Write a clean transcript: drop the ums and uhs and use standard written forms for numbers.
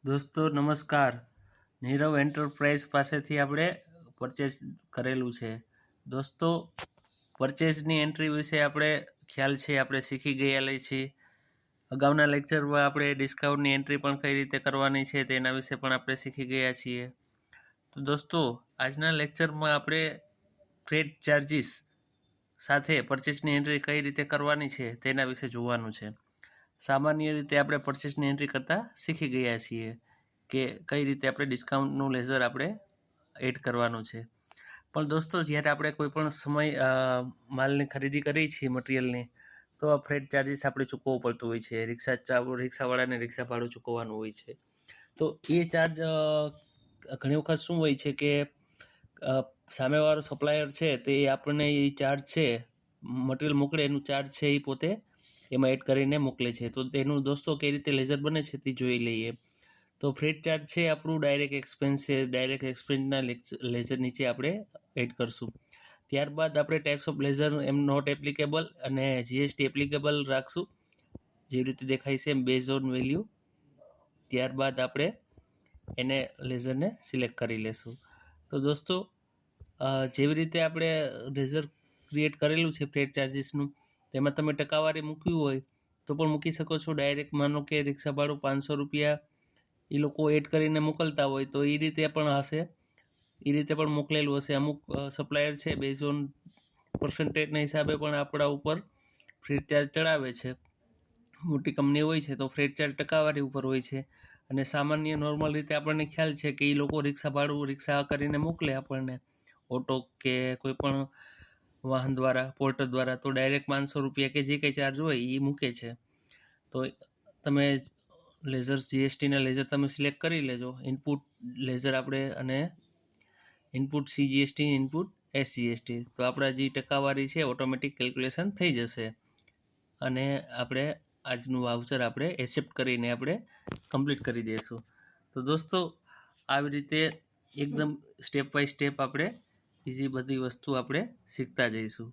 દોસ્તો નમસ્કાર, નીરવ એન્ટરપ્રાઇઝ પાસેથી આપણે પરચેસ કરેલું છે. દોસ્તો પરચેસની એન્ટ્રી વિશે આપણે ખ્યાલ છે, આપણે શીખી ગયેલા છીએ. અગાઉના લેક્ચરમાં આપણે ડિસ્કાઉન્ટની એન્ટ્રી પણ કઈ રીતે કરવાની છે તેના વિશે પણ આપણે શીખી ગયા છીએ. તો દોસ્તો આજના લેક્ચરમાં આપણે ફ્રેટ ચાર્જીસ સાથે પરચેસની એન્ટ્રી કઈ રીતે કરવાની છે તેના વિશે જોવાનું છે. સામાન્ય રીતે આપણે પરચેસની એન્ટ્રી કરતાં શીખી ગયા છીએ કે કઈ રીતે આપણે ડિસ્કાઉન્ટનું લેઝર આપણે એડ કરવાનું છે. પણ દોસ્તો જ્યારે આપણે કોઈ પણ સમય માલની ખરીદી કરી છીએ મટીરિયલની, તો આ ફ્રેટ ચાર્જીસ આપણે ચૂકવવું પડતું હોય છે. રિક્ષાવાળાને રિક્ષા ભાડું ચૂકવવાનું હોય છે. તો એ ચાર્જ ઘણી વખત શું હોય છે કે સામેવાળો સપ્લાયર છે તે આપણને એ ચાર્જ છે, મટીરિયલ મોકલે એનું ચાર્જ છે એ પોતે એમાં એડ કરીને મોકલે છે. તો તેનું દોસ્તો કઈ રીતે લેઝર બને છે તે જોઈ લઈએ. તો ફ્રેટ ચાર્જ છે આપણું ડાયરેક્ટ એક્સપેન્સ છે. ડાયરેક્ટ એક્સપેન્સના લેઝર નીચે આપણે એડ કરશું. ત્યારબાદ આપણે ટાઈપ્સ ઓફ લેઝર એમ નોટ એપ્લિકેબલ અને જીએસટી એપ્લિકેબલ રાખશું, જે રીતે દેખાય છે એમ બેઝ ઓન વેલ્યુ. ત્યારબાદ આપણે એને લેઝરને સિલેક્ટ કરી લેશું. તો દોસ્તો જેવી રીતે આપણે લેઝર ક્રિએટ કરેલું છે ફ્રેટ ચાર્જીસનું, તેમાં તમે ટકાવારી મૂકવી હોય તો પણ મૂકી શકો છો. ડાયરેક્ટ માનો કે રિક્ષા ભાડું 500 રૂપિયા એ લોકો એડ કરીને મોકલતા હોય તો એ રીતે પણ હશે, એ રીતે પણ મોકલેલું હશે. અમુક સપ્લાયર છે બેઝ ઓન પર્સન્ટેજના હિસાબે પણ આપણા ઉપર ફ્રેટ ચાર્જ ચડાવે છે. મોટી કંપની હોય છે તો ફ્રેટ ચાર્જ ટકાવારી ઉપર હોય છે. અને સામાન્ય નોર્મલ રીતે આપણને ખ્યાલ છે કે એ લોકો રિક્ષા ભાડું રિક્ષા કરીને મોકલે આપણને ઓટો કે કોઈ પણ વાહન દ્વારા, પોર્ટર દ્વારા, તો ડાયરેક્ટ 500 રૂપિયા કે જે કંઈ ચાર્જ હોય એ મૂકે છે. તો તમે લેઝર જીએસટીના લેઝર તમે સિલેક્ટ કરી લેજો. ઇનપુટ લેઝર આપણે અને ઇનપુટ સીજીએસટી, ઇનપુટ એસજીએસટી. તો આપણા જે ટકાવારી છે ઓટોમેટિક કેલ્ક્યુલેશન થઈ જશે અને આપણે આજનું વાઉચર આપણે એક્સેપ્ટ કરીને આપણે કમ્પ્લીટ કરી દઈશું. તો દોસ્તો આવી રીતે એકદમ સ્ટેપ બાય સ્ટેપ આપણે ઇઝી બધી વસ્તુ આપણે શીખતા જઈશું.